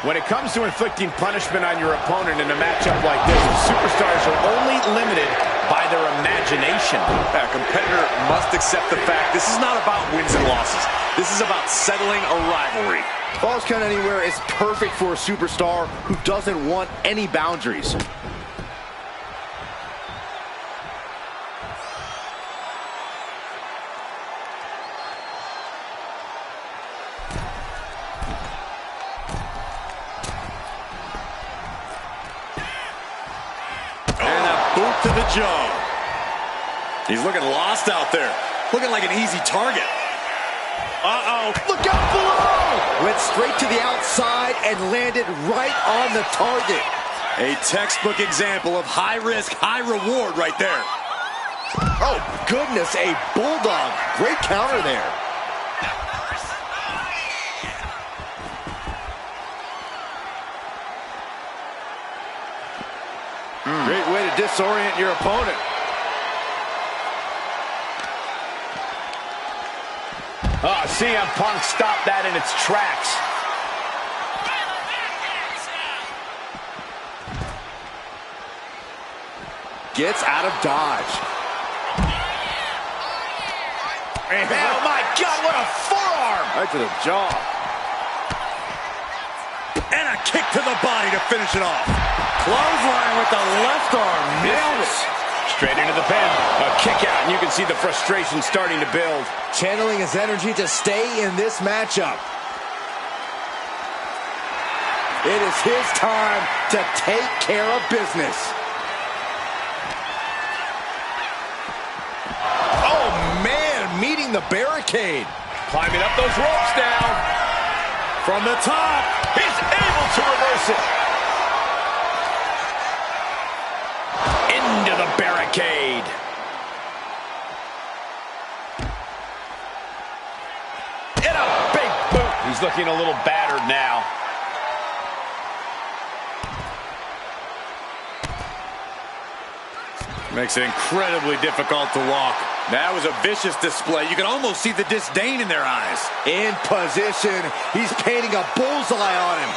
When it comes to inflicting punishment on your opponent in a matchup like this, superstars are only limited by their imagination. A competitor must accept the fact this is not about wins and losses. This is about settling a rivalry. Falls Count Anywhere is perfect for a superstar who doesn't want any boundaries. Boot to the jaw. He's looking lost out there. Looking like an easy target. Uh-oh. Look out below! Went straight to the outside and landed right on the target. A textbook example of high risk, high reward right there. Oh, goodness, a bulldog. Great counter there. Great way to disorient your opponent. Oh, CM Punk stopped that in its tracks. Gets out of dodge. Oh my God, what a forearm! Right to the jaw. And a kick to the body to finish it off. Clothesline with the left arm. Nailed it. Straight into the pin. A kick out, and you can see the frustration starting to build. Channeling his energy to stay in this matchup. It is his time to take care of business. Oh, man, meeting the barricade. Climbing up those ropes now. From the top. He's able to reverse it. Into the barricade. And a big boot. He's looking a little battered now. Makes it incredibly difficult to walk. That was a vicious display. You can almost see the disdain in their eyes. In position. He's painting a bullseye on him.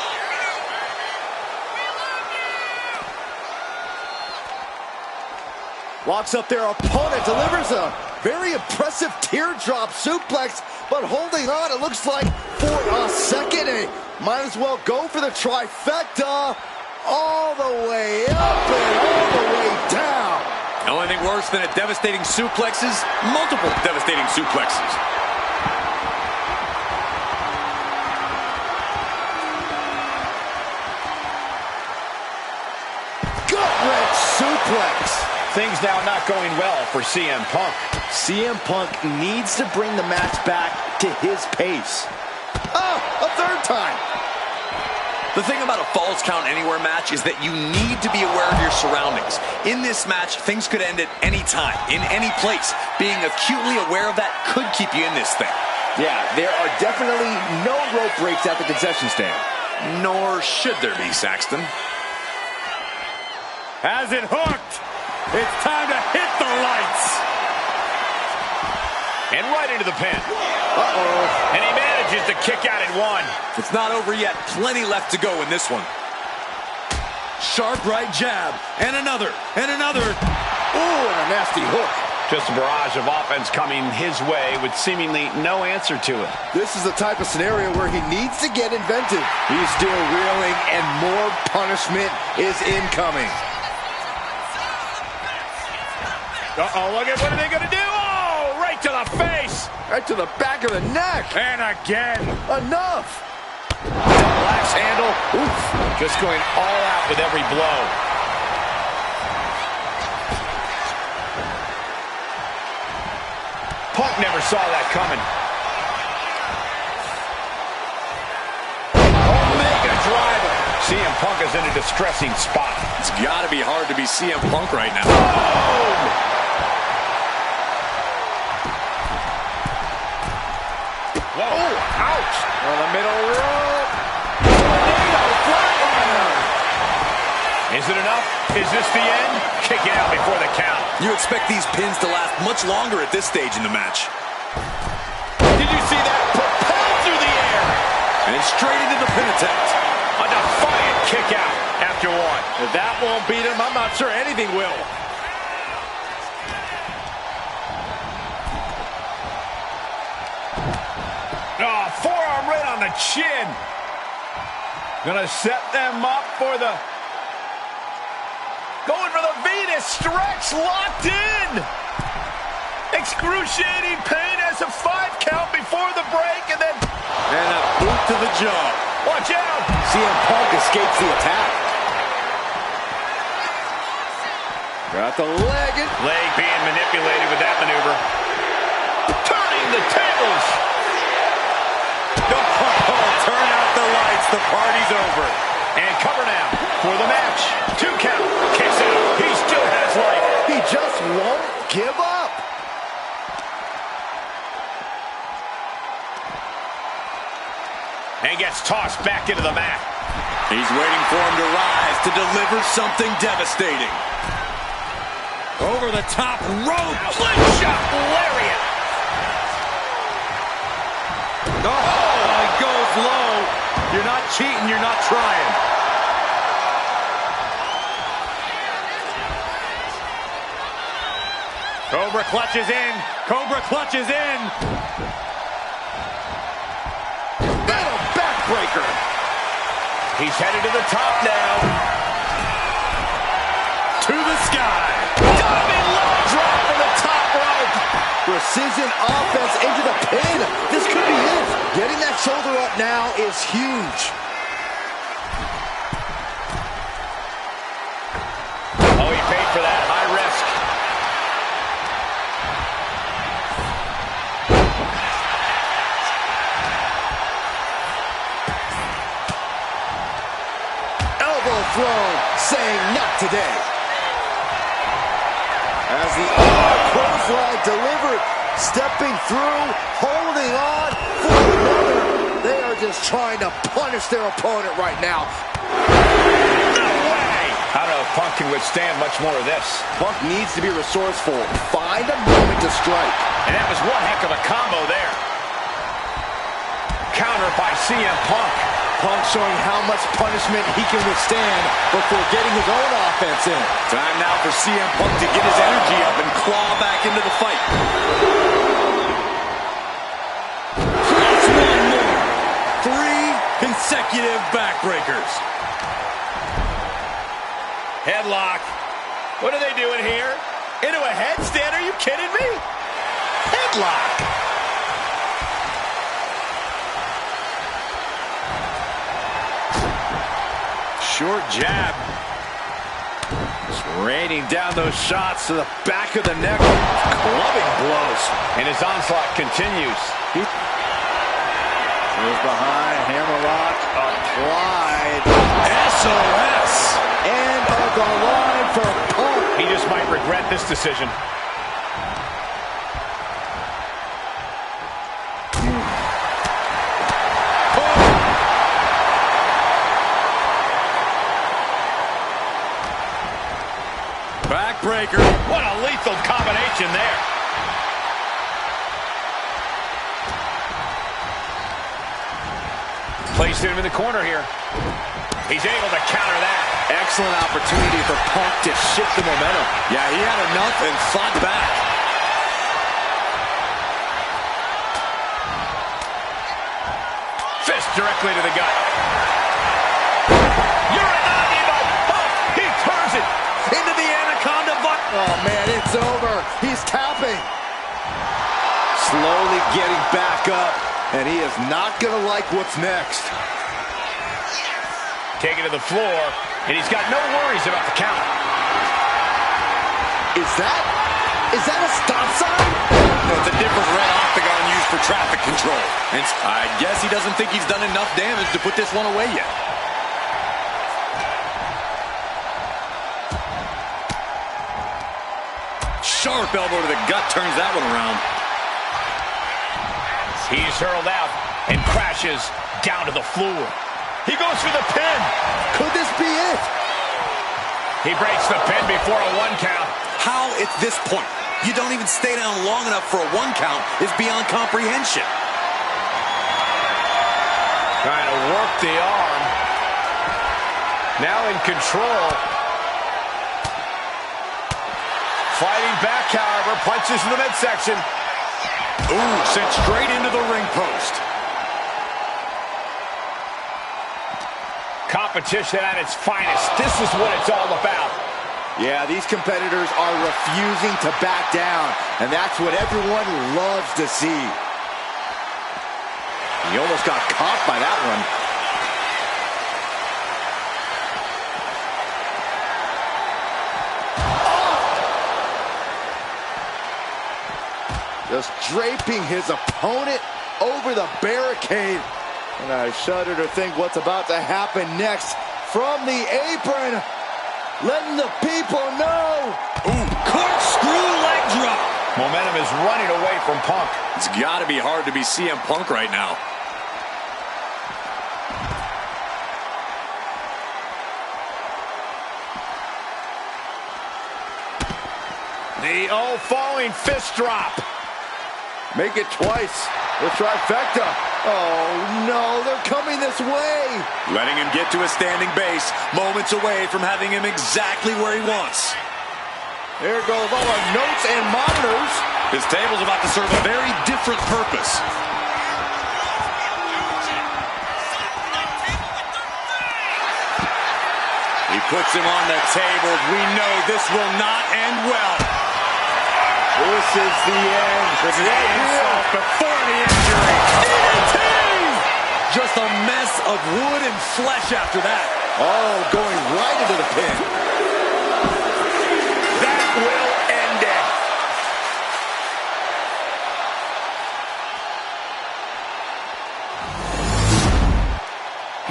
Walks up their opponent, delivers a very impressive teardrop suplex, but holding on, it looks like, for a second. And might as well go for the trifecta. All the way up and all the way down. The only thing worse than a devastating suplex is multiple devastating suplexes. Gut-wrench suplex. Things now not going well for CM Punk. CM Punk needs to bring the match back to his pace. Oh, a third time. The thing about a Falls Count Anywhere match is that you need to be aware of your surroundings. In this match, things could end at any time, in any place. Being acutely aware of that could keep you in this thing. Yeah, there are definitely no rope breaks at the concession stand. Nor should there be, Saxton. Has it hooked. It's time to hit the lights. And right into the pin. Uh-oh. And he manages to kick out at one. It's not over yet. Plenty left to go in this one. Sharp right jab. And another. And another. Ooh, and a nasty hook. Just a barrage of offense coming his way with seemingly no answer to it. This is the type of scenario where he needs to get inventive. He's still reeling, and more punishment is incoming. Uh-oh, look at what are they going to do? Oh, right to the face. Right to the back of the neck. And again. Enough. Double axe handle. Oof. Just going all out with every blow. Punk never saw that coming. Omega driver. CM Punk is in a distressing spot. It's got to be hard to be CM Punk right now. Oh! Whoa, ouch! On the middle rope. Tornado flatliner. Is it enough? Is this the end? Kicking out before the count. You expect these pins to last much longer at this stage in the match. Did you see that? Propelled through the air. And straight into the pin attempt. A defiant kick out after one. If that won't beat him, I'm not sure anything will. Oh, forearm right on the chin. Gonna set them up for the... Going for the Venus stretch, locked in. Excruciating pain as a 5 count before the break, and then... And a boot to the jaw. Watch out. CM Punk escapes the attack. Got the leg. Leg being manipulated with that maneuver. Turning the tables. Oh, turn out the lights. The party's over. And cover now for the match. 2 count. Kicks out. He still has life. He just won't give up. And gets tossed back into the mat. He's waiting for him to rise to deliver something devastating. Over the top rope. Slingshot lariat. Oh, he goes low. You're not cheating, you're not trying. Cobra clutches in. Cobra clutches in. Battle backbreaker. He's headed to the top now. To the sky. Diving low drop from the top rope. Precision offense into the pin. This could be it. Getting that shoulder up now is huge. Oh, he paid for that. High risk. Elbow throw, saying not today. As the cross flag delivered, stepping through, holding on for another. They are just trying to punish their opponent right now. No way! I don't know if Punk can withstand much more of this. Punk needs to be resourceful. Find a moment to strike. And that was one heck of a combo there. Counter by CM Punk. Punk showing how much punishment he can withstand before getting his own offense in. Time now for CM Punk to get his energy up and claw back into the fight. Plus one more. 3 consecutive backbreakers. Headlock. What are they doing here? Into a headstand? Are you kidding me? Headlock. Short jab. Just raining down those shots to the back of the neck. Clubbing blows. And his onslaught continues. Goes behind. Hammerlock applied. SOS. End of the line for Punk. He just might regret this decision. Backbreaker. What a lethal combination there. Placed him in the corner here. He's able to counter that. Excellent opportunity for Punk to shift the momentum. Yeah, he had enough and fought back. Fist directly to the gut. Uranagi by Punk. He turns it into the Anaconda butt. Oh, man, it's over. He's tapping. Slowly getting back up, and he is not going to like what's next. Taken to the floor, and he's got no worries about the count. Is that a stop sign? No, it's a different red octagon used for traffic control. And I guess he doesn't think he's done enough damage to put this one away yet. Sharp elbow to the gut turns that one around. He's hurled out and crashes down to the floor. He goes for the pin. Could this be it? He breaks the pin before a 1 count. How at this point you don't even stay down long enough for a 1 count is beyond comprehension. Trying to work the arm. Now in control. Fighting back, however, punches in the midsection. Ooh, sent straight into the ring post. Competition at its finest. This is what it's all about. Yeah, these competitors are refusing to back down, and that's what everyone loves to see. He almost got caught by that one. Just draping his opponent over the barricade. And I shudder to think what's about to happen next from the apron. Letting the people know. Ooh, corkscrew leg drop. Momentum is running away from Punk. It's got to be hard to be CM Punk right now. The falling fist drop. Make it twice. The trifecta. Oh, no, they're coming this way. Letting him get to a standing base, moments away from having him exactly where he wants. There goes all our notes and monitors. His table's about to serve a very different purpose. He puts him on the table. We know this will not end well. This is the end. This is the insult before the injury. DDT! Just a mess of wood and flesh after that. Oh, going right into the pin. That will end it.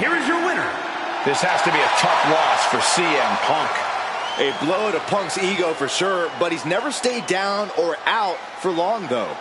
Here is your winner. This has to be a tough loss for CM Punk. A blow to Punk's ego for sure, but he's never stayed down or out for long, though.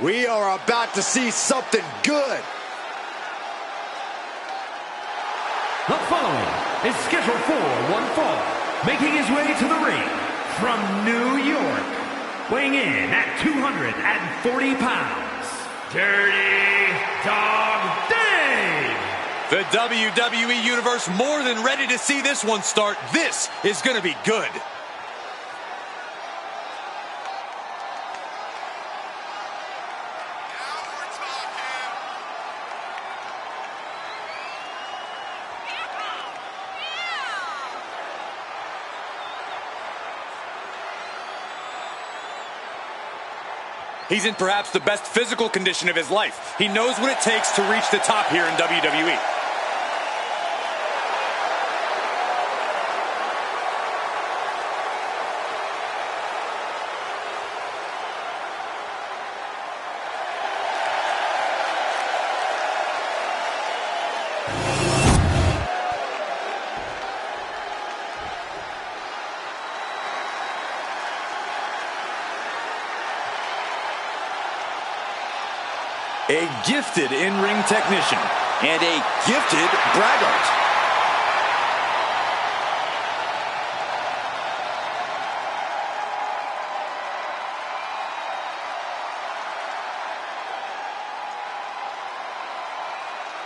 We are about to see something good. The following is scheduled for one fall, making his way to the ring from New York, weighing in at 240 pounds, Dirty Dog Dave. The WWE Universe more than ready to see this one start. This is going to be good. He's in perhaps the best physical condition of his life. He knows what it takes to reach the top here in WWE. A gifted in-ring technician and a gifted braggart.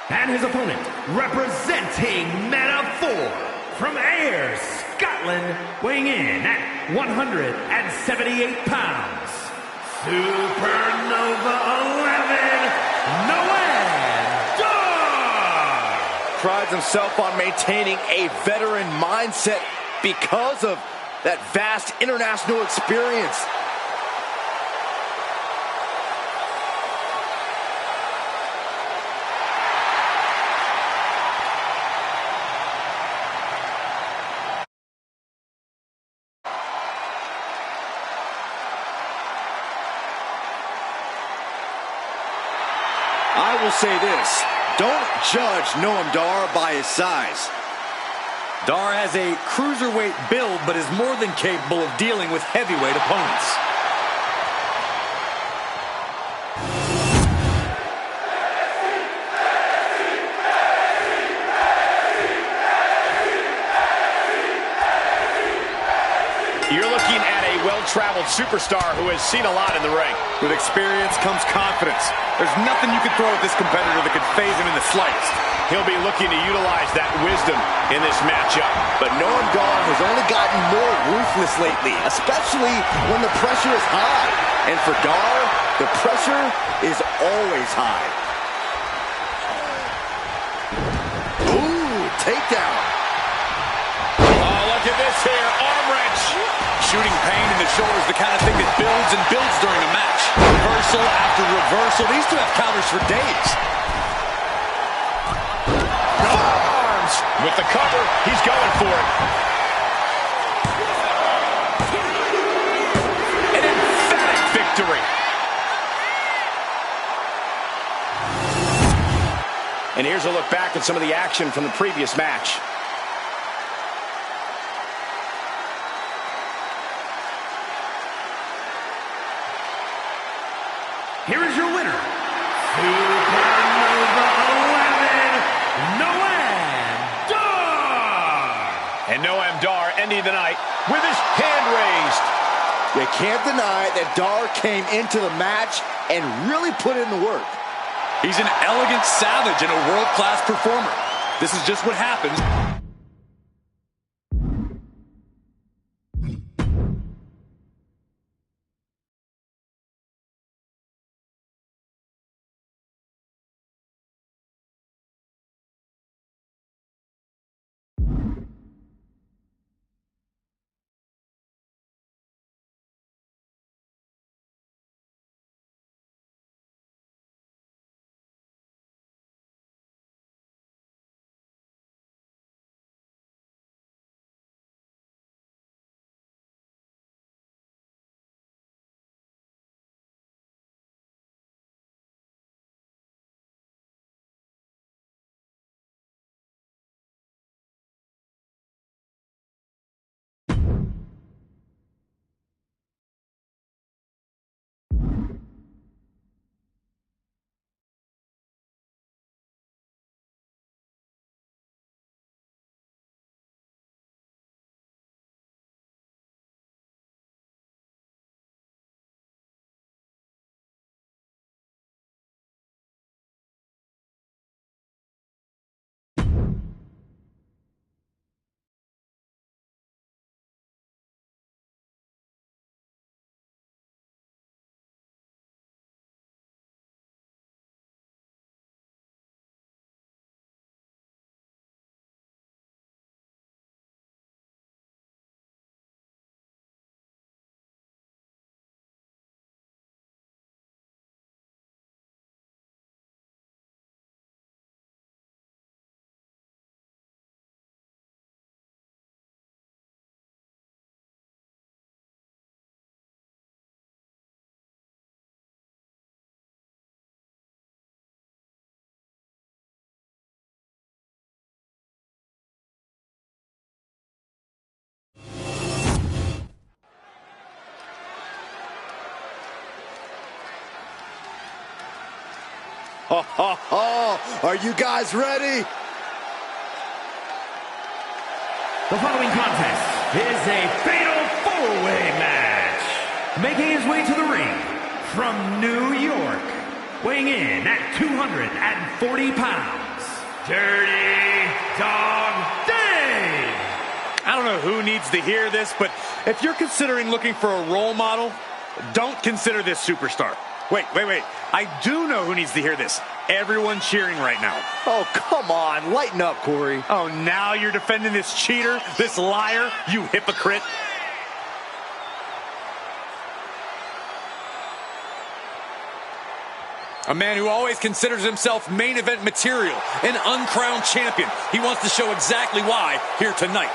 And his opponent, representing Meta-4 from Ayr, Scotland, weighing in at 178 pounds, Supernova 11, Noam Dar! Prides himself on maintaining a veteran mindset because of that vast international experience. I will say this, don't judge Noam Dar by his size. Dar has a cruiserweight build, but is more than capable of dealing with heavyweight opponents. You're looking at a well-traveled superstar who has seen a lot in the ring. With experience comes confidence. There's nothing you can throw at this competitor that could faze him in the slightest. He'll be looking to utilize that wisdom in this matchup. But Noam Dar has only gotten more ruthless lately, especially when the pressure is high. And for Dar, the pressure is always high. Ooh, takedown. Oh, look at this here, arm wrench. Shooting pain in the shoulder is the kind of thing that builds and builds during a match. Reversal after reversal. These two have counters for days. Arms with the cover. He's going for it. An emphatic victory. And here's a look back at some of the action from the previous match. Here is your winner, Supernova 11, Noam Dar. And Noam Dar ending the night with his hand raised. You can't deny that Dar came into the match and really put in the work. He's an elegant savage and a world-class performer. This is just what happens. Are you guys ready? The following contest is a fatal four-way match. Making his way to the ring from New York, weighing in at 240 pounds, Dirty Dog Dave. I don't know who needs to hear this, but if you're considering looking for a role model, don't consider this superstar. Wait. I do know who needs to hear this. Everyone cheering right now. Oh, come on. Lighten up, Corey. Oh, now you're defending this cheater, this liar, you hypocrite. A man who always considers himself main event material, an uncrowned champion. He wants to show exactly why here tonight.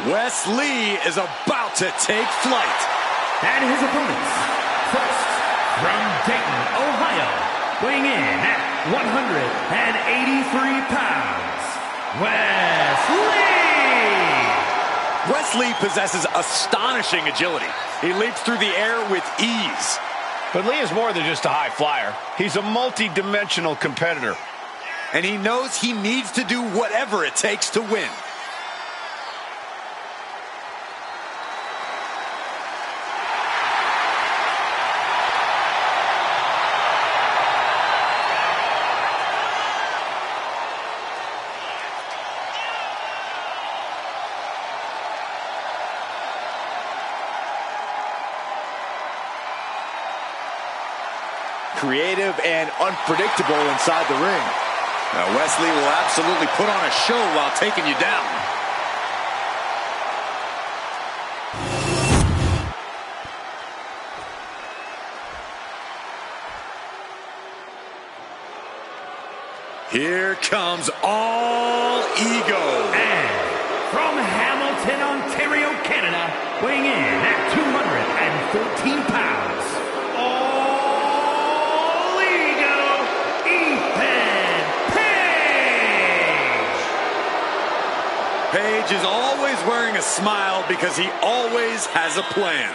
Wes Lee is about to take flight. And his opponents, first, from Dayton, Ohio, weighing in at 183 pounds, Wesley! Wesley possesses astonishing agility. He leaps through the air with ease. But Lee is more than just a high flyer. He's a multi-dimensional competitor. And he knows he needs to do whatever it takes to win. Creative and unpredictable inside the ring. Now Wesley will absolutely put on a show while taking you down. Here comes all ego. And from Hamilton, Ontario, Canada, weighing in at 214 pounds, all ego, Ethan Page! Page is always wearing a smile because he always has a plan.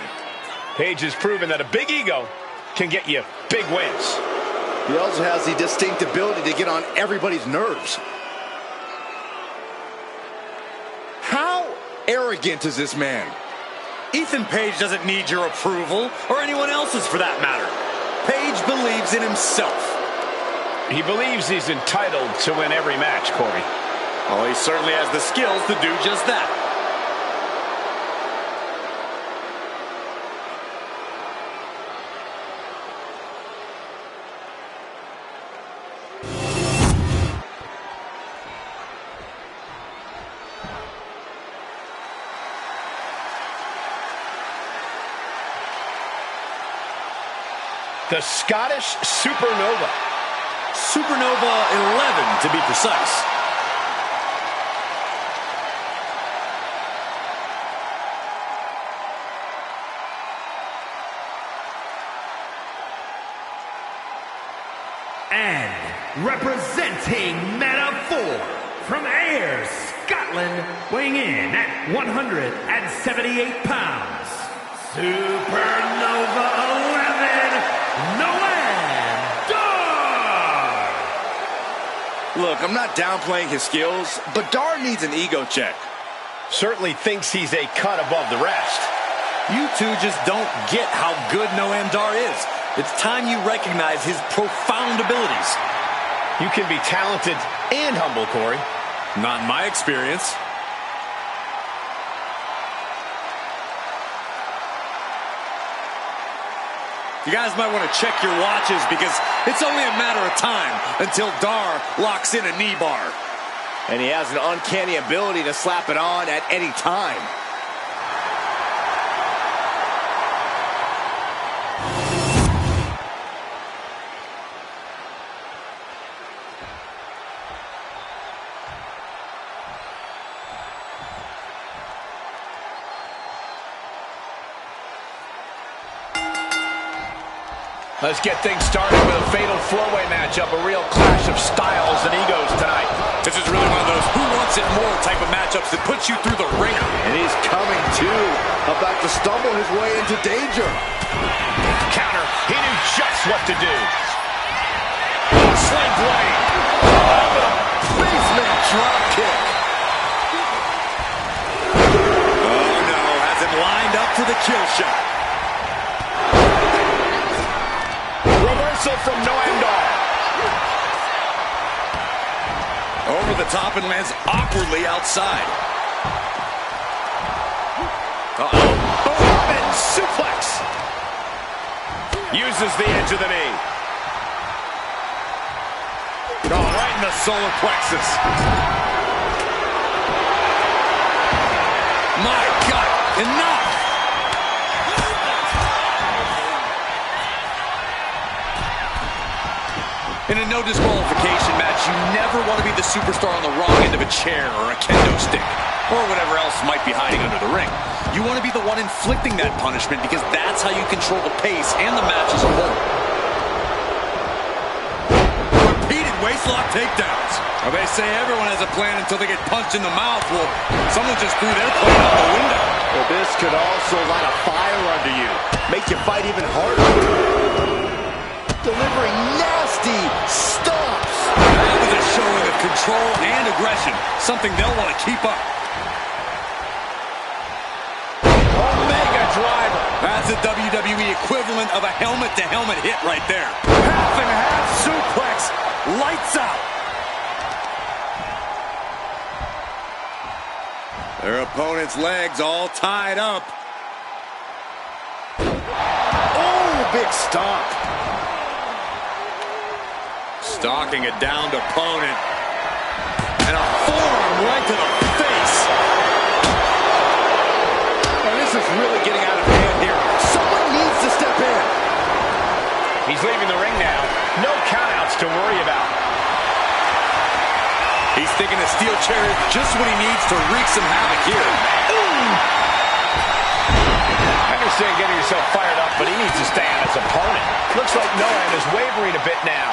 Page has proven that a big ego can get you big wins. He also has the distinct ability to get on everybody's nerves. How arrogant is this man? Ethan Page doesn't need your approval, or anyone else's for that matter. Page believes in himself. He believes he's entitled to win every match, Corey. Well, he certainly has the skills to do just that. The Scottish Supernova. Supernova 11 to be precise. And representing Meta-4 from Ayr, Scotland, weighing in at 178 pounds, Supernova 11, Noam Dar! Look, I'm not downplaying his skills, but Dar needs an ego check. Certainly thinks he's a cut above the rest. You two just don't get how good Noam Dar is. It's time you recognize his profound abilities. You can be talented and humble, Corey. Not in my experience. You guys might want to check your watches because it's only a matter of time until Dar locks in a knee bar. And he has an uncanny ability to slap it on at any time. Let's get things started with a fatal four-way matchup, a real clash of styles and egos tonight. This is really one of those who wants it more type of matchups that puts you through the ringer. And he's coming too, about to stumble his way into danger. Counter, he knew just what to do. Sling blade. Basement drop kick. Oh no, has him lined up for the kill shot. Reversal from Noam Dar. Over the top and lands awkwardly outside. Uh-oh. Boom, suplex. Uses the edge of the knee. Oh, right in the solar plexus. My God, enough! In a no disqualification match, you never want to be the superstar on the wrong end of a chair or a kendo stick, or whatever else might be hiding under the ring. You want to be the one inflicting that punishment because that's how you control the pace and the match as a whole. Repeat waistlock takedowns. Well, they say everyone has a plan until they get punched in the mouth. Well, someone just threw their plan out the window. Well, this could also light a fire under you. Make you fight even harder. Delivering nasty stomps. That was a showing of control and aggression. Something they'll want to keep up. Omega driver. That's the WWE equivalent of a helmet-to-helmet hit right there. Half and half suplex. Lights out. Their opponent's legs all tied up. Oh, big stomp. Stalking a downed opponent. And a forearm right to the face. Oh, this is really getting out of hand here. Someone needs to step in. He's leaving the ring now. No countouts to worry about. He's thinking a steel chair is just what he needs to wreak some havoc here. I understand getting yourself fired up, but he needs to stay on his opponent. Looks like Noam is wavering a bit now.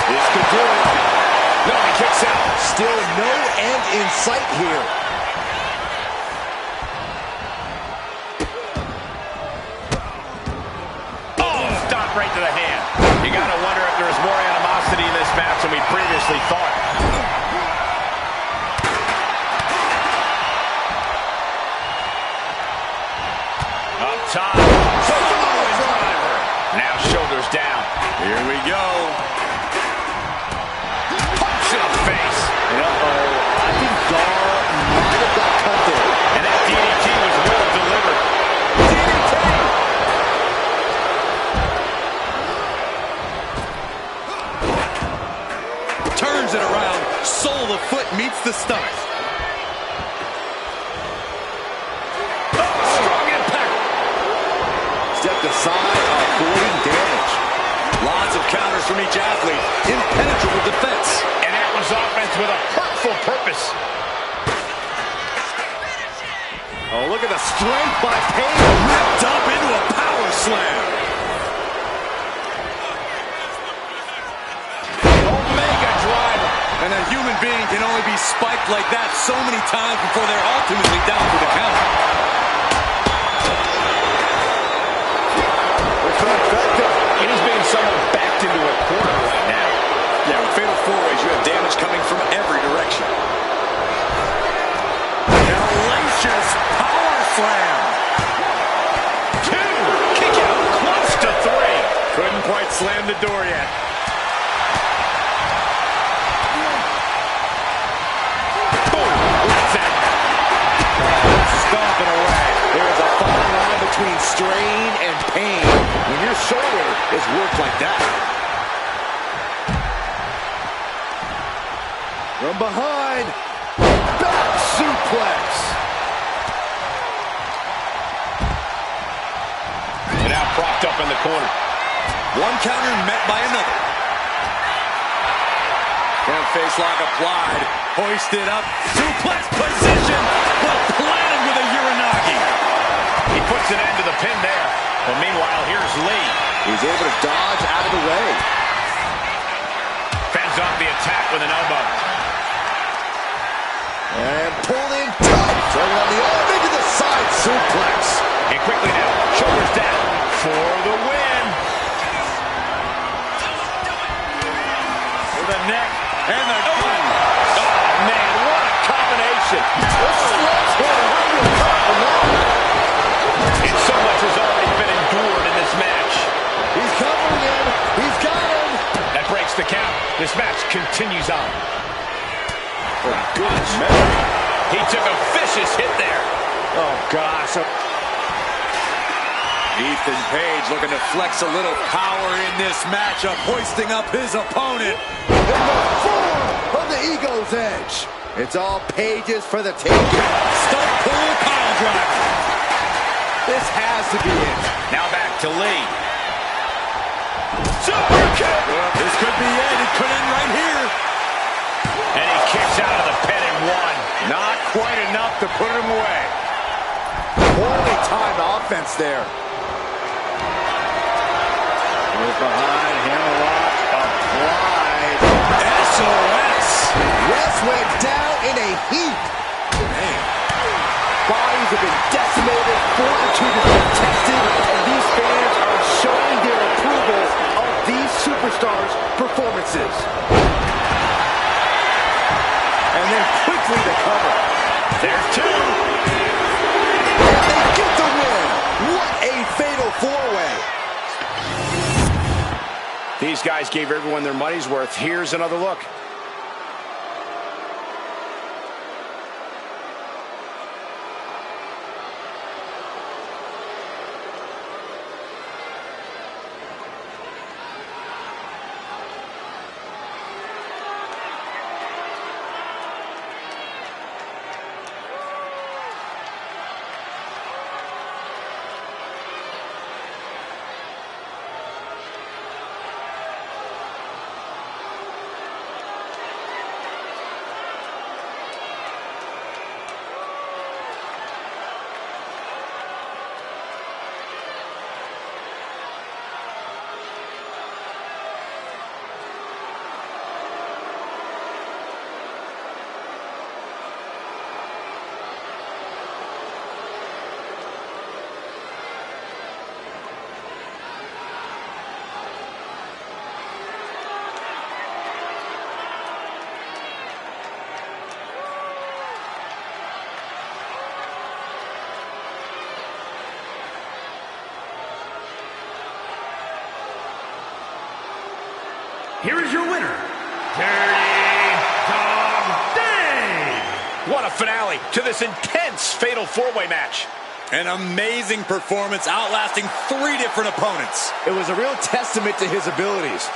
This could do it. No, he kicks out. Still no end in sight here. Oh, stop right to the hand. You got to wonder if there's more animosity in this match than we previously thought. Up top. Driver. Now shoulders down. Here we go. Punch in the face. Uh-oh. I think Gar might have got cut there. And that DDT was well delivered. Turns it around. Sole of foot meets the stomach. Strong impact. Stepped aside, avoiding damage. Lots of counters from each athlete. Impenetrable defense. And that was offense with a hurtful purpose. Oh, look at the strength by Payne. Ripped up into a power slam. Omega driver. And a human being can only be spiked like that so many times before they're ultimately down for the count. It's not effective. And he's being somewhat backed into a corner right now. Yeah, with fatal four-ways, you have damage coming from every direction. Hellacious power slam. 2. Kick out. Close to 3. Couldn't quite slam the door yet. Boom. That's it. Stomping away. There is a fine line between strain and pain when your shoulder is worked like that. From behind, back suplex. And now propped up in the corner. One counter met by another. Front face lock applied. Hoisted up. Suplex position. But planted with a Uranagi. He puts an end to the pin there. But meanwhile, here's Lee. He's able to dodge out of the way. Fends off the attack with an elbow. And pulled in tight. Turning on the arm into the side suplex. And quickly now, shoulders down for the win. For the neck and the gun. Oh, man, what a combination. And so much has already been endured in this match. He's covering him. He's got him. That breaks the count. This match continues on. Good memory. He took a vicious hit there. Oh, gosh. Ethan Page looking to flex a little power in this matchup, hoisting up his opponent. In the form of the Ego's Edge. It's all Pages for the taking. Stump pull power driver. This has to be it. Now back to Lee. Super kick. This could be it. It could end right here. And he kicks out of the pin and one. Not quite enough to put him away. Poorly timed offense there. behind, hammerlock applied. SOS. Wes went down in a heap. Bodies have been decimated, fortitude has been tested, and these fans are showing their approval of these superstars' performances. And then quickly the cover. There's two. And they get the win. What a fatal four-way. These guys gave everyone their money's worth. Here's another look. Here is your winner, Dirty Dog Dave. What a finale to this intense fatal four-way match. An amazing performance, outlasting 3 different opponents. It was a real testament to his abilities.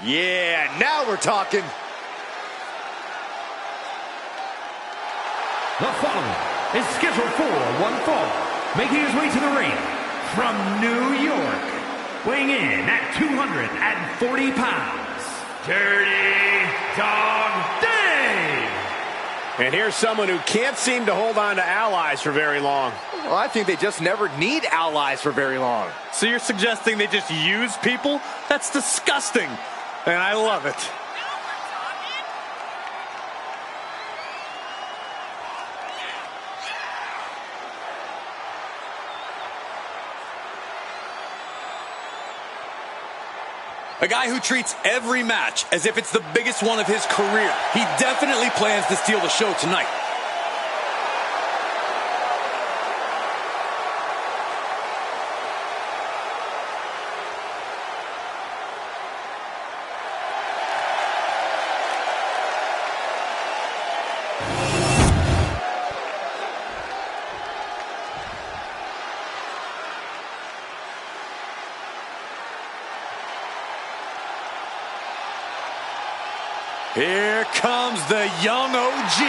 Yeah, now we're talking. The following is scheduled for one fall, making his way to the ring from New York, weighing in at 240 pounds, Dirty Dog Dave. And here's someone who can't seem to hold on to allies for very long. Well, I think they just never need allies for very long. So you're suggesting they just use people? That's disgusting. And I love it. A guy who treats every match as if it's the biggest one of his career. He definitely plans to steal the show tonight. Here comes the young OG.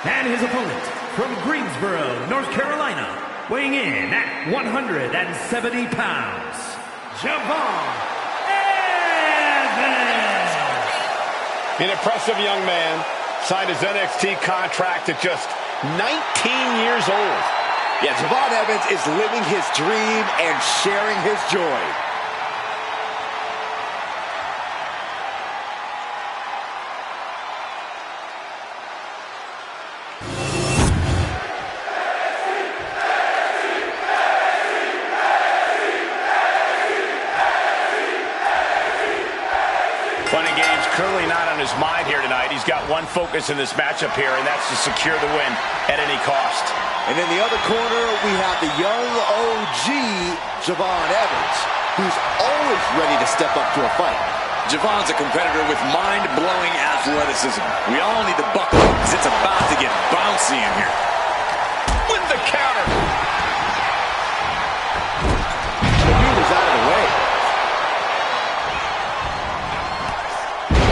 And his opponent from Greensboro, North Carolina, weighing in at 170 pounds, Javon Evans. An impressive young man. Signed his NXT contract at just 19 years old. Yeah, Javon Evans is living his dream and sharing his joy. Fun and games clearly not on his mind here tonight. He's got one focus in this matchup here, and that's to secure the win at any cost. And in the other corner, we have the young OG, Javon Evans, who's always ready to step up to a fight. Javon's a competitor with mind-blowing athleticism. We all need to buckle up because it's about to get bouncy in here. With the counter. The dude is out of the way.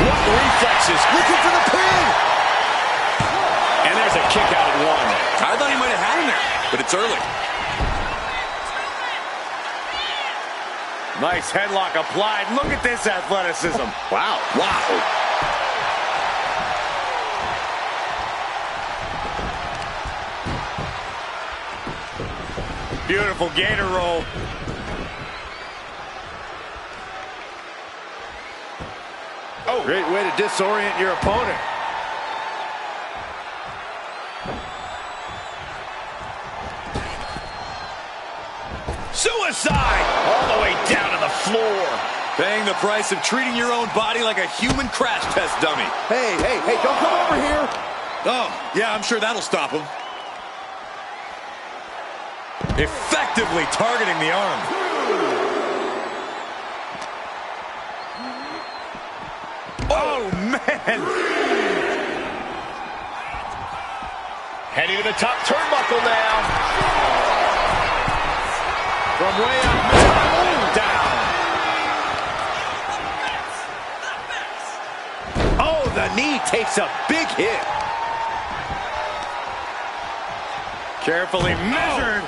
What reflexes. Looking for the pin. And there's a kick out at one. I thought he might have had him there, but it's early. Nice headlock applied. Look at this athleticism. Wow. Wow. Beautiful gator roll. Oh, great way to disorient your opponent. Suicide! All the way down to the floor. Paying the price of treating your own body like a human crash test dummy. Hey, don't come over here. Oh, yeah, I'm sure that'll stop him. Effectively targeting the arm. Oh, man. Heading to the top turnbuckle now. From way up Down. Oh, the knee takes a big hit. Carefully measured.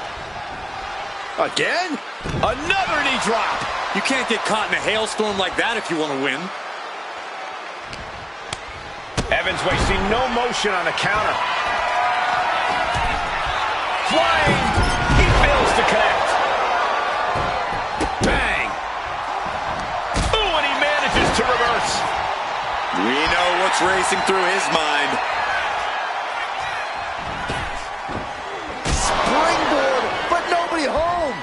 Again? Another knee drop. You can't get caught in a hailstorm like that if you want to win. Evans wasting no motion on the counter. Flying. He fails to connect. Bang. Ooh, and he manages to reverse. We know what's racing through his mind. Springboard, but nobody home.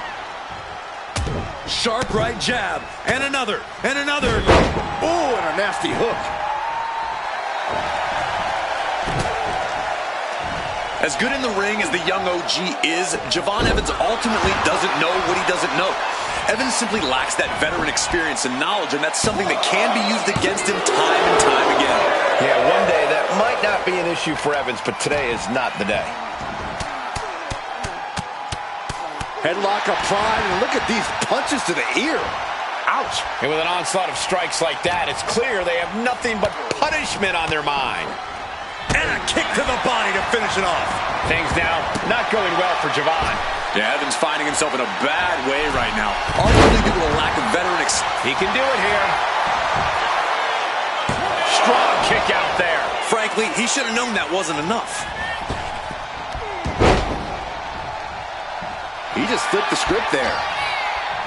Sharp right jab. And another. And another. Ooh, and a nasty hook. As good in the ring as the young OG is, Javon Evans ultimately doesn't know what he doesn't know. Evans simply lacks that veteran experience and knowledge, and that's something that can be used against him time and time again. Yeah, one day that might not be an issue for Evans, but today is not the day. Headlock applied, and look at these punches to the ear. Ouch. And with an onslaught of strikes like that, it's clear they have nothing but punishment on their mind. And a kick to the body to finish it off. Things now not going well for Javon. Yeah, Evans finding himself in a bad way right now. Arguably due to a lack of veteran experience. He can do it here. Strong kick out there. Frankly, he should have known that wasn't enough. He just flipped the script there.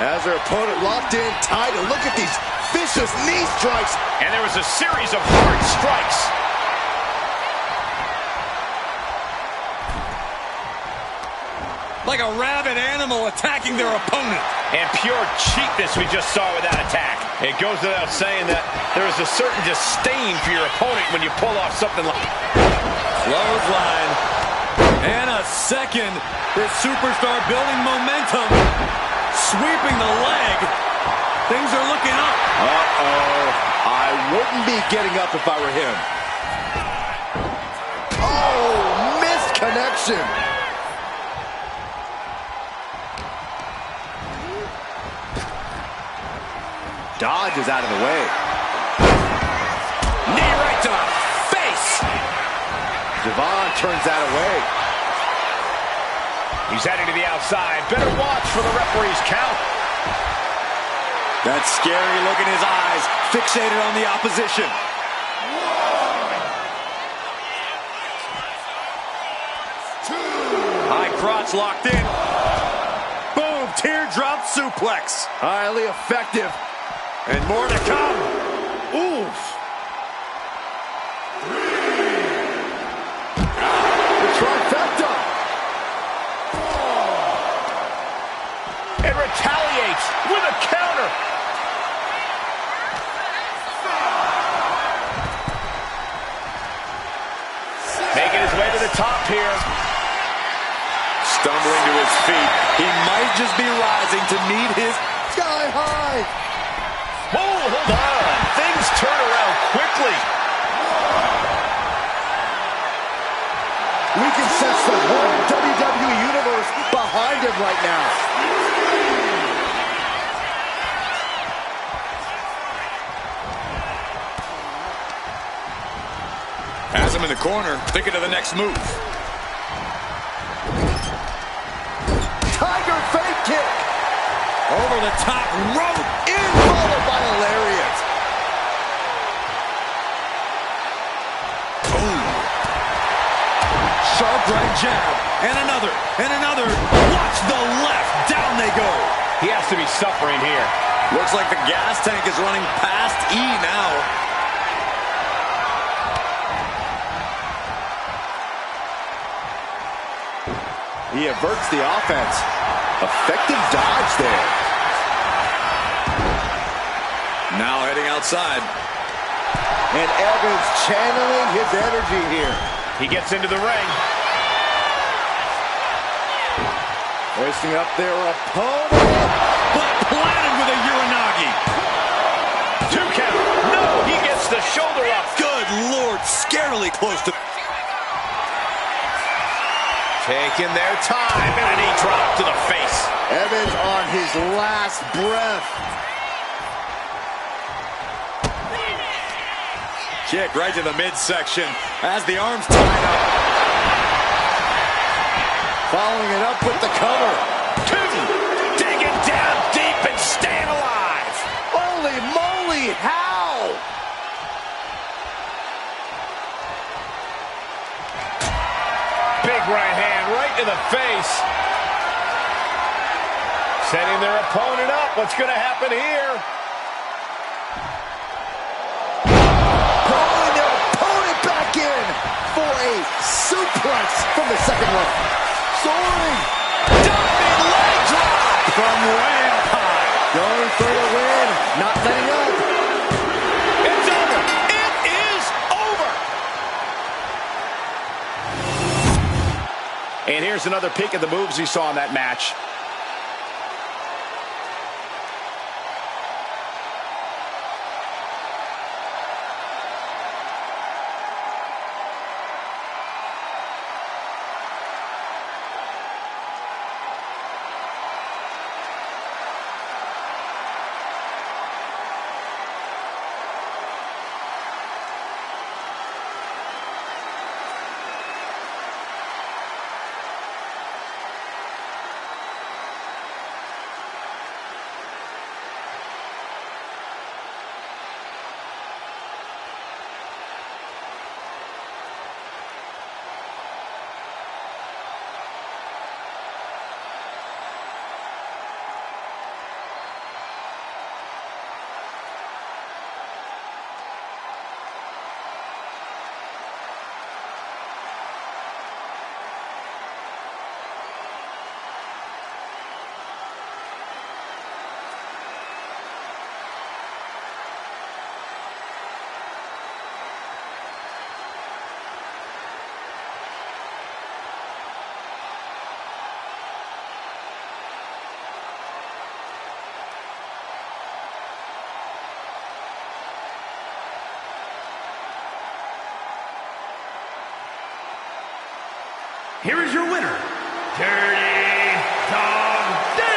Has her opponent locked in tight, and look at these vicious knee strikes. And there was a series of hard strikes. Like a rabid animal attacking their opponent. And pure cheapness we just saw with that attack. It goes without saying that there is a certain disdain for your opponent when you pull off something like... Clothesline. And a second. This superstar building momentum. Sweeping the leg. Things are looking up. Uh-oh. I wouldn't be getting up if I were him. Oh, missed connection. Dodge is out of the way. Knee right to the face. Devon turns that away. He's heading to the outside. Better watch for the referee's count. That scary look in his eyes, fixated on the opposition. High crotch locked in. Boom, teardrop suplex. Highly effective. And more to come. Oof. The trifecta. And retaliates with a counter. Making his way to the top here. Stumbling to his feet. He might just be rising to meet his... Sky high. Oh, hold on. Things turn around quickly. We can sense the whole WWE Universe behind him right now. Has him in the corner, thinking of the next move. Tiger fake kick. Over the top rope. In followed by a lariat. Boom. Sharp right jab. And another. And another. Watch the left. Down they go. He has to be suffering here. Looks like the gas tank is running past E now. He averts the offense. Effective dodge there. Now heading outside. And Evans channeling his energy here. He gets into the ring. Hoisting up their opponent. But planted with a Uranagi. 2 count. No, he gets the shoulder up. Good Lord, scarily close to... Taking their time, and a knee drop to the face. Evans on his last breath. Kick right to the midsection as the arms tied up. Following it up with the cover. 2. Digging down deep and staying alive. Holy moly, how? Big right hand right to the face. Setting their opponent up. What's going to happen here? Pulling their opponent back in for a suplex from the second row. Soaring. Diving leg drop From way up high. Going for the win. Not letting up. It's over. It is over. And here's another peek at the moves he saw in that match. Here is your winner, Dirty Dog Day.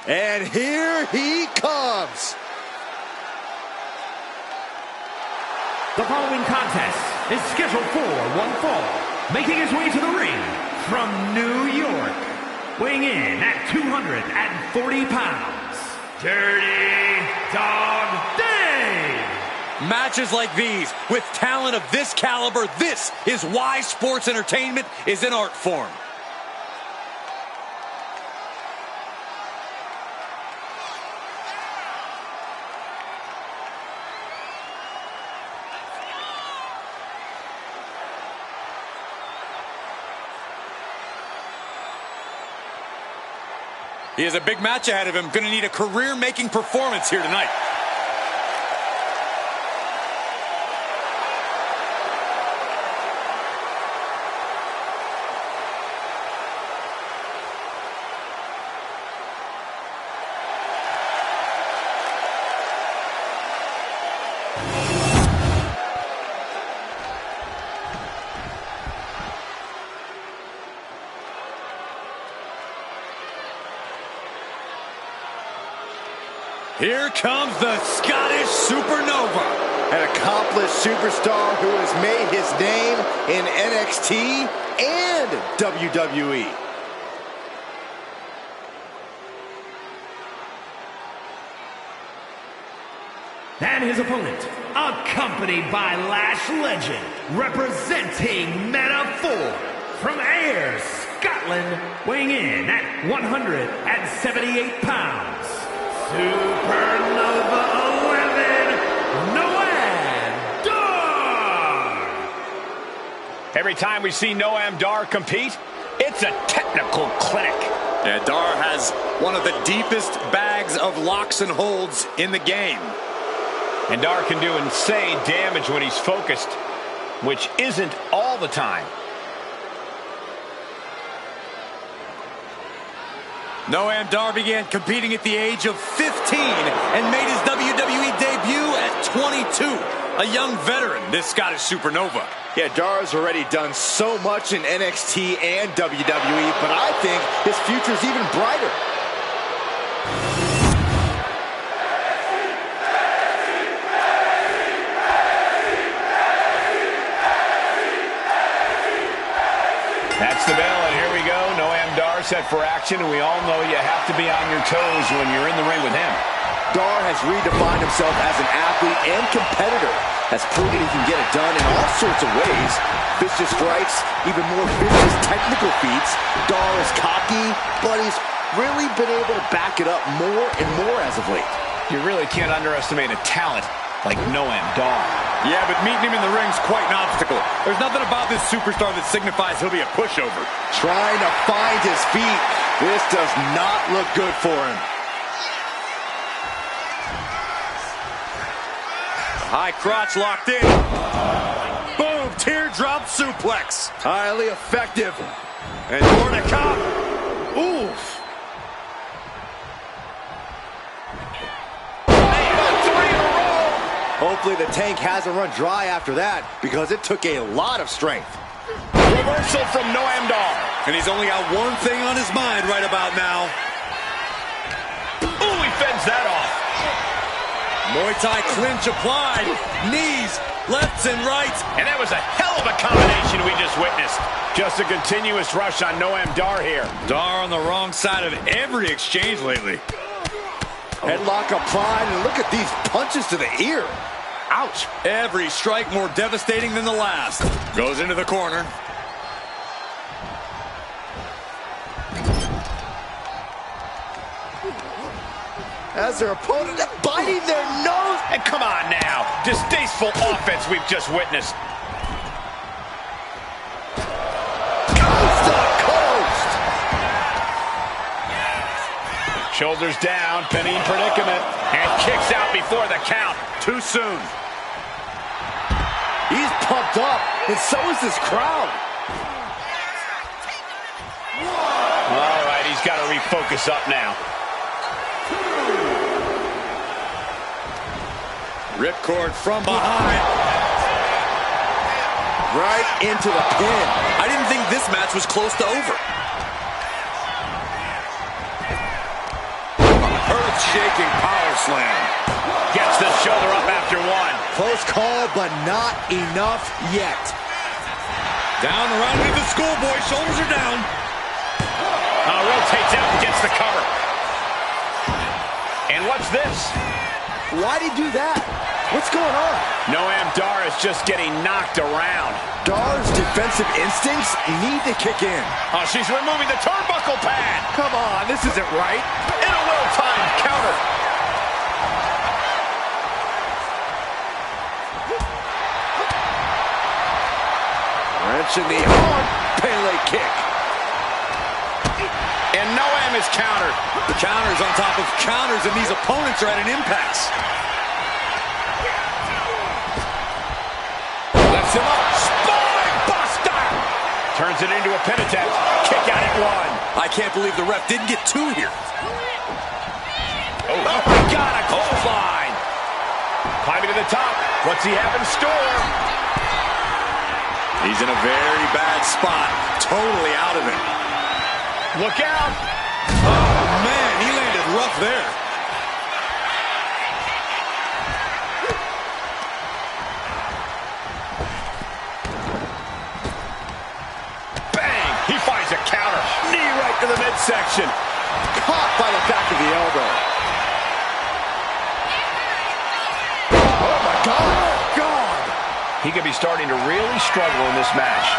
And here he comes. The following contest is scheduled for one fall, making his way to the ring from New York, weighing in at 240 pounds, Dirty Dog Dave. Matches like these, with talent of this caliber, this is why sports entertainment is an art form. He has a big match ahead of him. Going to need a career-making performance here tonight. Here comes the Scottish Supernova. An accomplished superstar who has made his name in NXT and WWE. And his opponent, accompanied by Lash Legend, representing Meta-4 from Ayr, Scotland, weighing in at 178 pounds, Supernova 11, Noam Dar. Every time we see Noam Dar compete, it's a technical clinic. Yeah, Dar has one of the deepest bags of locks and holds in the game. And Dar can do insane damage when he's focused, which isn't all the time. Noam Dar began competing at the age of 15 and made his WWE debut at 22. A young veteran, this Scottish Supernova. Yeah, Dar's already done so much in NXT and WWE, but I think his future's even brighter. That's the bell, and here we go. Noam Dar set for action, and we all know you have to be on your toes when you're in the ring with him. Dar has redefined himself as an athlete and competitor, has proven he can get it done in all sorts of ways. Vicious strikes, even more vicious technical feats. Dar is cocky, but he's really been able to back it up more and more as of late. You really can't underestimate a talent like Noam Dar. Yeah, but meeting him in the ring's quite an obstacle. There's nothing about this superstar that signifies he'll be a pushover. Trying to find his feet. This does not look good for him. High crotch locked in. Boom, teardrop suplex. Highly effective. And more to come. Oof. Hopefully the tank hasn't run dry after that, because it took a lot of strength. Reversal from Noam Dar. And he's only got one thing on his mind right about now. Ooh, he fends that off. Muay Thai clinch applied. Knees, lefts and rights. And that was a hell of a combination we just witnessed. Just a continuous rush on Noam Dar here. Dar on the wrong side of every exchange lately. Headlock applied, and look at these punches to the ear. Ouch. Every strike more devastating than the last. Goes into the corner. As their opponent biting their nose. And come on now. Distasteful offense we've just witnessed. Coast to coast. Shoulders down, pinning predicament. And kicks out before the count. Too soon. He's pumped up, and so is this crowd. All right, he's got to refocus up now. Ripcord from behind. Right into the pin. I didn't think this match was close to over. earth-shaking power slam. Gets the shoulder up after one. Close call, but not enough yet. Down around with the schoolboy. Shoulders are down. Rotates out and gets the cover. And what's this? Why'd he do that? What's going on? Noam Dar is just getting knocked around. Dar's defensive instincts need to kick in. Oh, she's removing the turnbuckle pad. Come on, this isn't right. In a well-timed counter. Wrenching the arm. Pele kick. And Noam is countered. The counters on top of counters, and these opponents are at an impasse. Lifts him up. Spine buster. Turns it into a pin attempt. Kick out at one. I can't believe the ref didn't get two here. Oh my God, a clothesline. Climbing to the top. What's he have in store? He's in a very bad spot. Totally out of it. Look out. Oh, man, he landed rough there. Bang. He finds a counter. Knee right to the midsection. Caught by the back of the elbow. Oh, my God. God. He could be starting to really struggle in this match.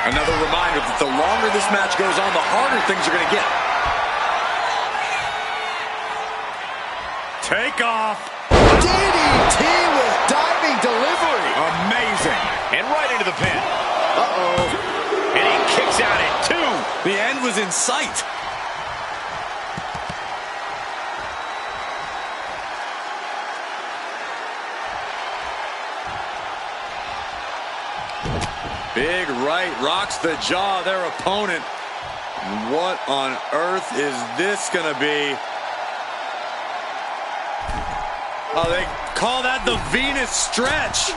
Another reminder that the longer this match goes on, the harder things are going to get. Take off. DDT with diving delivery. Amazing. And right into the pin. Uh-oh. And he kicks out at two. The end was in sight. Big right rocks the jaw of their opponent. What on earth is this going to be? Oh, they call that the Venus stretch.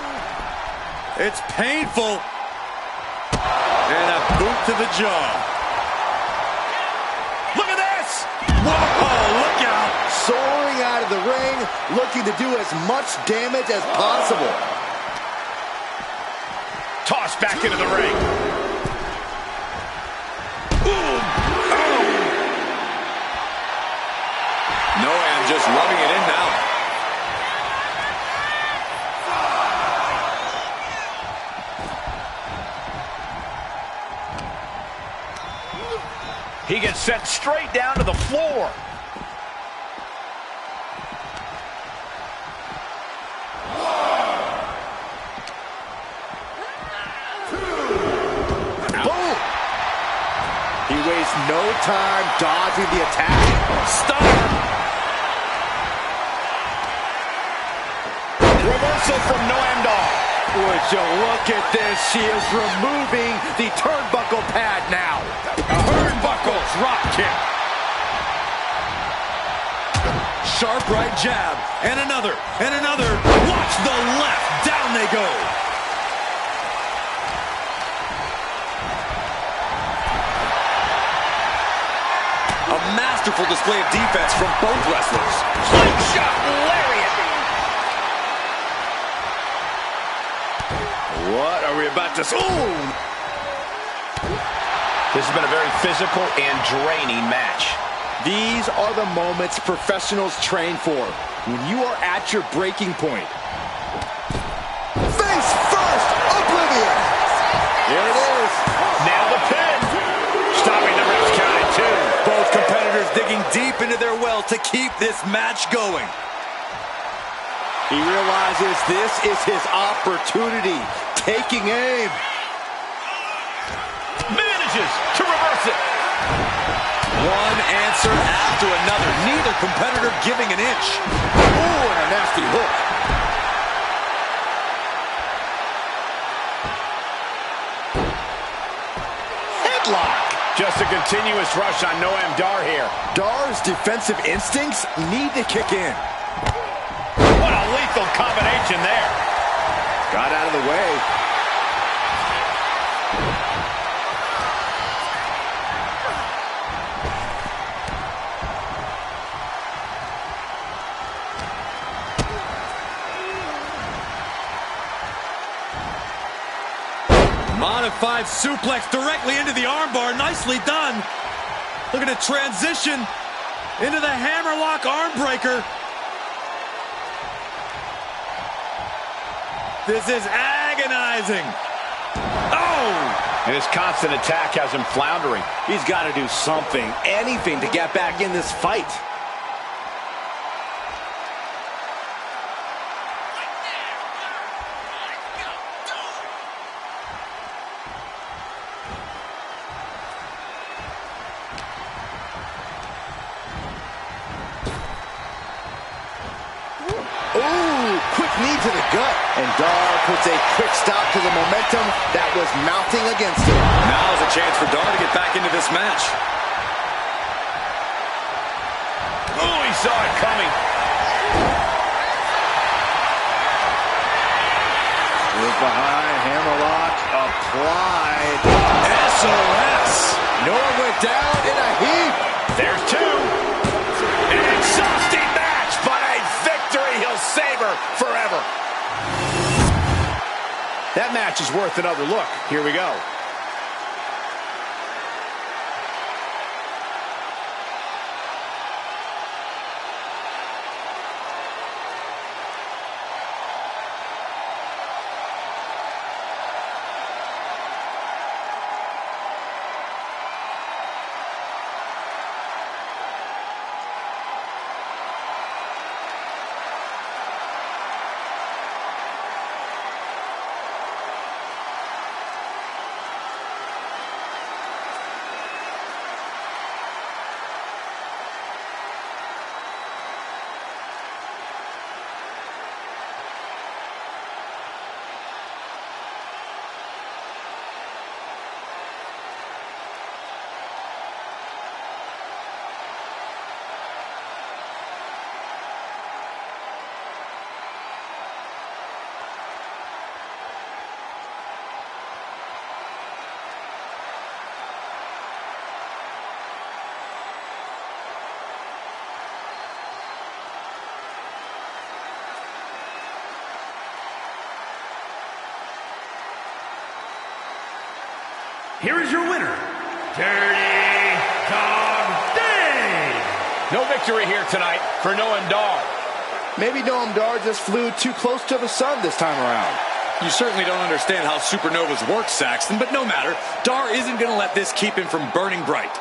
It's painful. And a boot to the jaw. Look at this. Whoa, look out. Soaring out of the ring, looking to do as much damage as possible. Tossed back into the ring. Noam just rubbing it in now. He gets sent straight down to the floor. Boom! He wastes no time dodging the attack. Stunner. Reversal from Noam Dar. Would you look at this? She is removing the turnbuckle pad now. Turnbuckle drop kick. Sharp right jab. And another. And another. Watch the left. Down they go. A masterful display of defense from both wrestlers. Slingshot lariat. What are we about to see? Ooh! This has been a very physical and draining match. These are the moments professionals train for. When you are at your breaking point. Face first, oblivion. Here it is. Now the pin. Stopping the ref's count at two. Both competitors digging deep into their well to keep this match going. He realizes this is his opportunity. Taking aim. Manages to reverse it. One answer after another. Neither competitor giving an inch. Ooh, and a nasty hook. Headlock. Just a continuous rush on Noam Dar here. Dar's defensive instincts need to kick in. What a lethal combination there. Got out of the way. out of 5 suplex directly into the armbar. Nicely done. Look at it transition into the hammerlock arm breaker. This is agonizing. Oh! And his constant attack has him floundering. He's got to do something, anything to get back in this fight. Ooh, quick knee to the gut. And Dar puts a quick stop to the momentum that was mounting against him. Now's a chance for Dar to get back into this match. Oh, he saw it coming. Move behind, hammerlock applied. SOS. Noah went down in a heap. There's 2. An exhausting match, but a victory he'll savor forever. That match is worth another look. Here we go. Here is your winner, Dirty Dog Dave. No victory here tonight for Noam Dar. Maybe Noam Dar just flew too close to the sun this time around. You certainly don't understand how supernovas work, Saxton, but no matter. Dar isn't going to let this keep him from burning bright.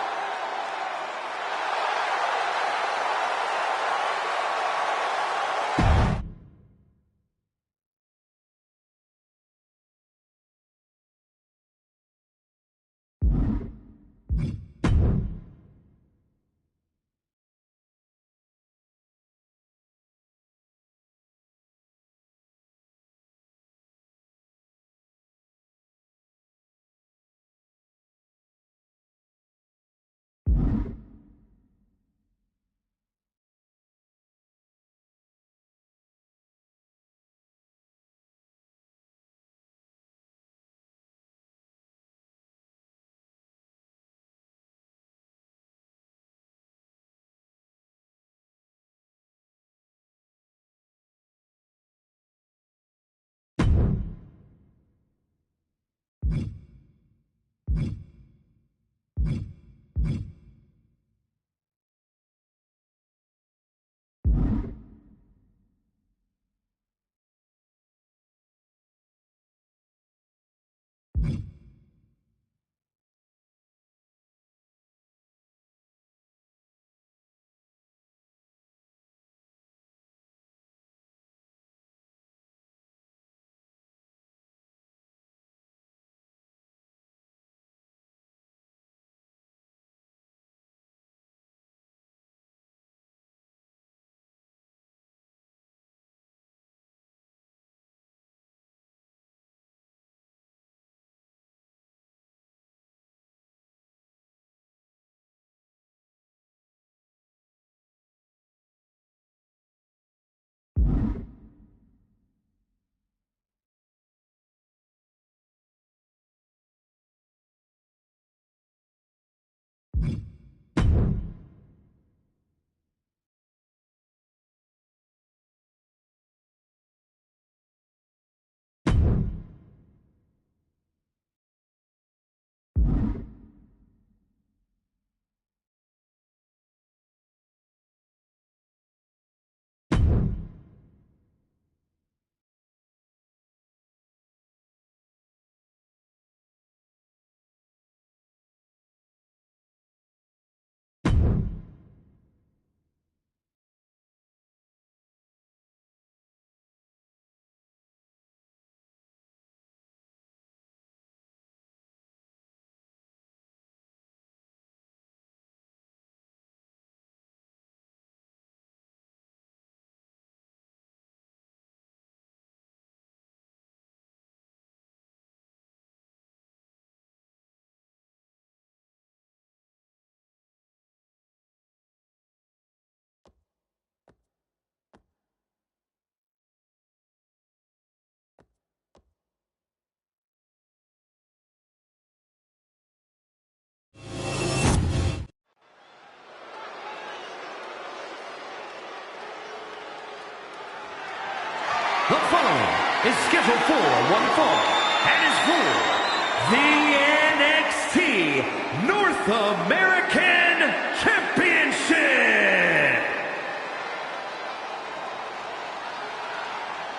The following is scheduled for one fall and is for the NXT North American Championship.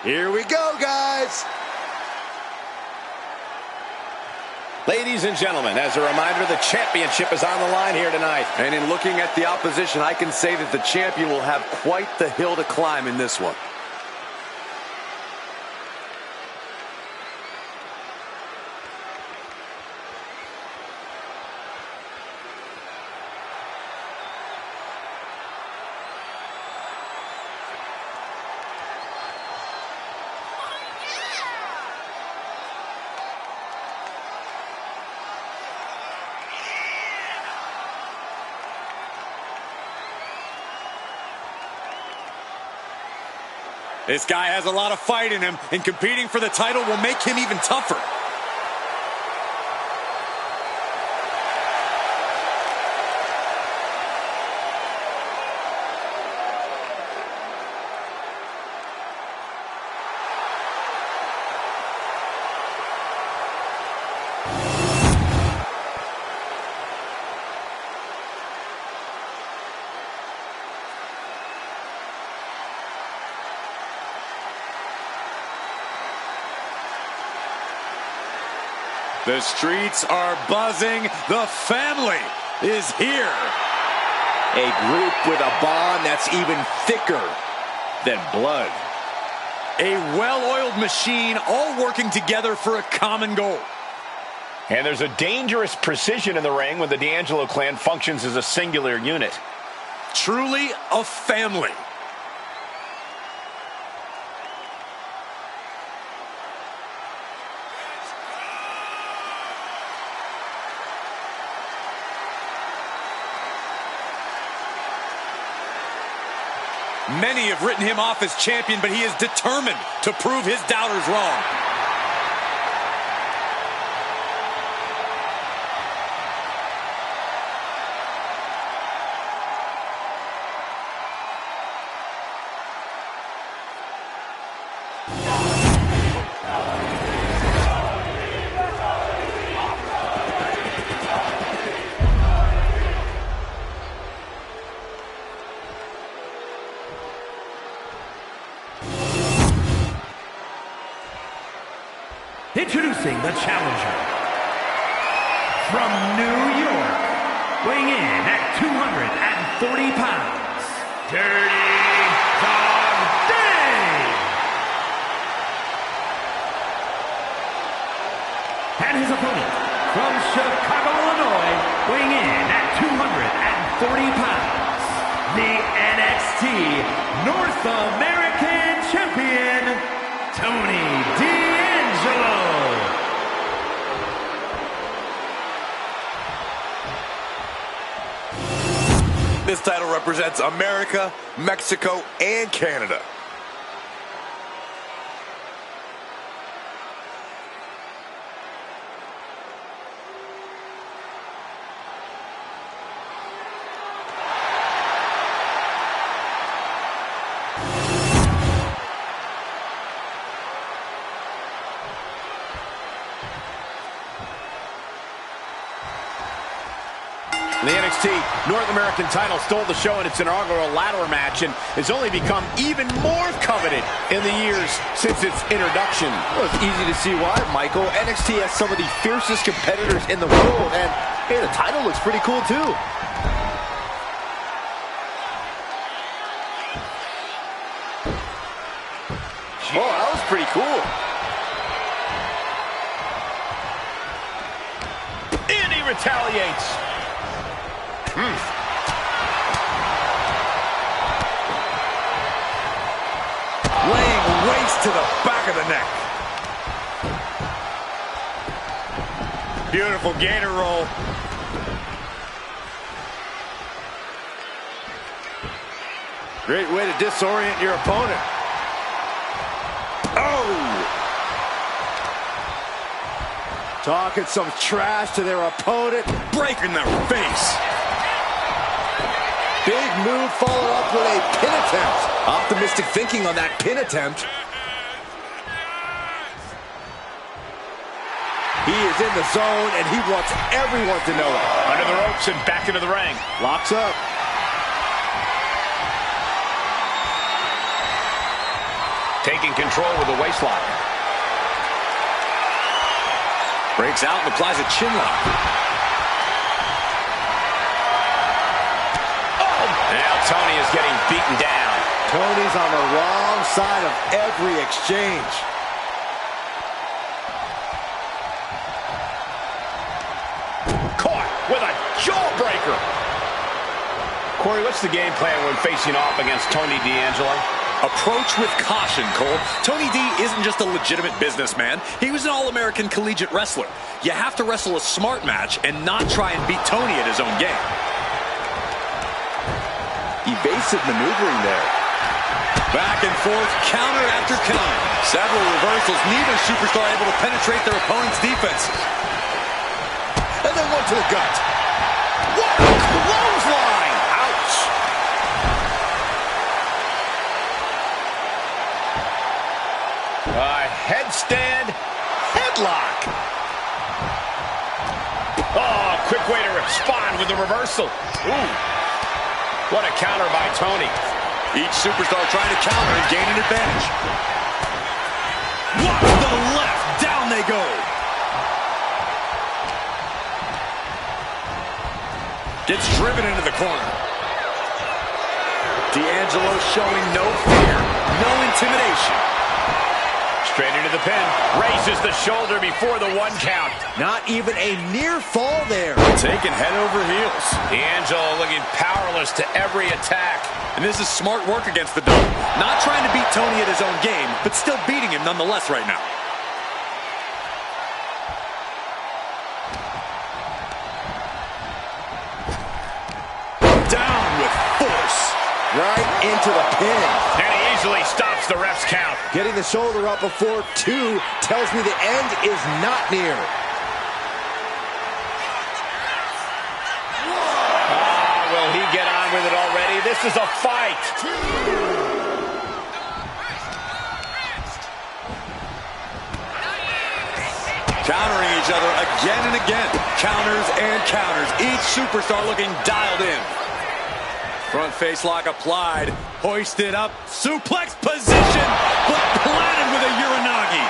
Here we go, guys. Ladies and gentlemen, as a reminder, the championship is on the line here tonight. And in looking at the opposition, I can say that the champion will have quite the hill to climb in this one. This guy has a lot of fight in him, and competing for the title will make him even tougher. The streets are buzzing. The family is here. A group with a bond that's even thicker than blood. A well-oiled machine, all working together for a common goal. And there's a dangerous precision in the ring when the D'Angelo clan functions as a singular unit. Truly a family. Many have written him off as champion, but he is determined to prove his doubters wrong. Introducing the challenger from New York, weighing in at 240 pounds, Dirty Dog Dave. And his opponent from Chicago, Illinois, weighing in at 240 pounds, the NXT North American Champion, Tony D'Angelo. This title represents America, Mexico, and Canada. The NXT North American title stole the show in its inaugural ladder match and has only become even more coveted in the years since its introduction. Well, it's easy to see why, Michael. NXT has some of the fiercest competitors in the world, and hey, the title looks pretty cool too. Oh, that was pretty cool. And he retaliates. Laying waste to the back of the neck. Beautiful gator roll. Great way to disorient your opponent. Oh! Talking some trash to their opponent. Break in their face. Big move followed up with a pin attempt. Optimistic thinking on that pin attempt. He is in the zone, and he wants everyone to know it. Under the ropes and back into the ring. Locks up. Taking control with the waistlock. Breaks out and applies a chin lock. Oh! Now Tony is getting beaten down. Tony's on the wrong side of every exchange. Caught with a jawbreaker. Corey, what's the game plan when facing off against Tony D'Angelo? Approach with caution, Cole. Tony D isn't just a legitimate businessman. He was an all-American collegiate wrestler. You have to wrestle a smart match and not try and beat Tony at his own game. Evasive maneuvering there. Back and forth, counter after counter. Several reversals, neither superstar able to penetrate their opponent's defense. And then one to the gut. What a clothesline! Ouch! Headstand, headlock. Oh, quick way to respond with the reversal. Ooh. What a counter by Tony. Each superstar trying to counter and gain an advantage. Watch the left. Down they go. Gets driven into the corner. D'Angelo showing no fear, no intimidation. Straight into the pin. Raises the shoulder before the 1 count. Not even a near fall there. Taken head over heels. D'Angelo looking powerless to every attack. And this is smart work against the dog. Not trying to beat Tony at his own game, but still beating him nonetheless right now. Down with force. Right into the pin. And he easily stops the ref's count. Getting the shoulder up before 2 tells me the end is not near. Will he get on with it already? This is a fight. Countering each other again and again. Counters and counters. Each superstar looking dialed in. Front face lock applied. Hoisted up. Suplex position. But planted with a Uranagi.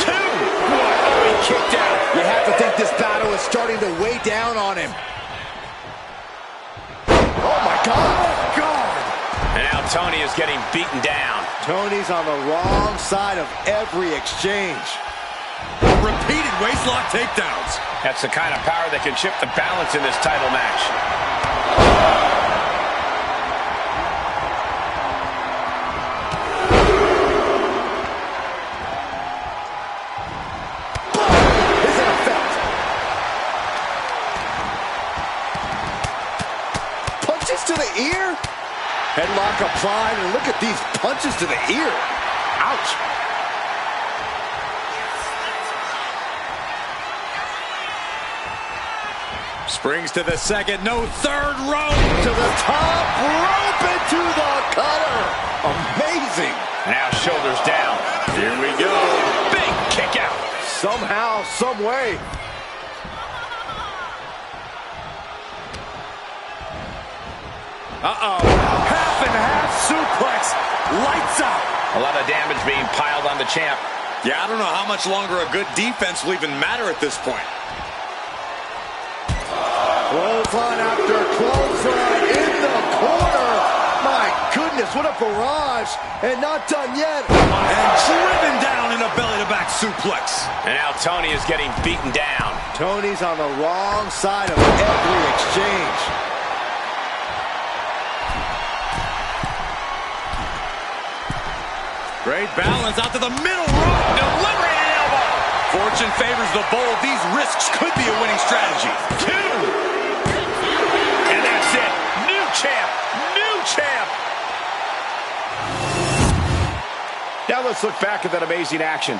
2. What? Oh, he kicked out. You have to think this battle is starting to weigh down on him. Oh, my God. Oh, God. And now Tony is getting beaten down. Tony's on the wrong side of every exchange. Repeated waistlock takedowns. That's the kind of power that can shift the balance in this title match. Is in effect. Punches to the ear. Headlock applied, and look at these punches to the ear. Ouch. Springs to the second, no third rope. To the top rope into the cutter. Amazing. Now shoulders down. Here we go. Big kick out. Somehow, some way. Uh-oh. Half and half suplex. Lights out. A lot of damage being piled on the champ. Yeah, I don't know how much longer a good defense will even matter at this point. Clothesline after clothesline in the corner. My goodness, what a barrage. And not done yet. And driven down in a belly-to-back suplex. And now Tony is getting beaten down. Tony's on the wrong side of every exchange. Great balance out to the middle rope. Delivering an elbow. Fortune favors the bold. These risks could be a winning strategy. 2. And that's it. New champ. New champ. Now let's look back at that amazing action.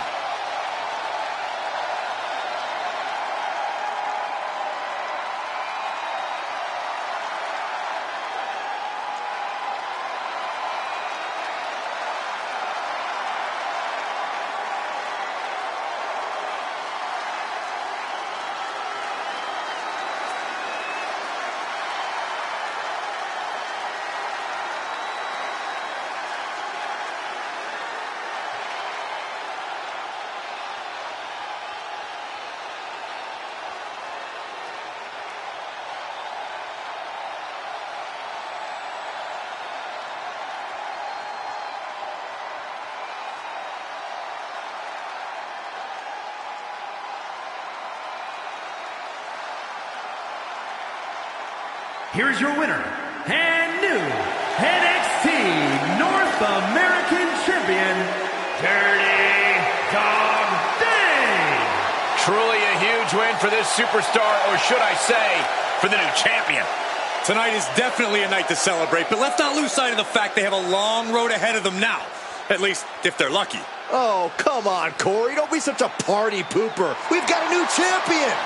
here is your winner, and new NXT North American Champion, Dirty Dog Dane. Truly a huge win for this superstar, or should I say, for the new champion. Tonight is definitely a night to celebrate, but let's not lose sight of the fact they have a long road ahead of them now. At least, if they're lucky. Oh, come on, Corey. Don't be such a party pooper. We've got a new champion.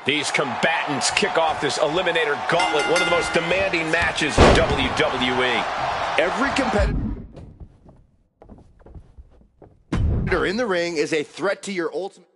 These combatants kick off this Eliminator Gauntlet, one of the most demanding matches in WWE. Every competitor in the ring is a threat to your ultimate.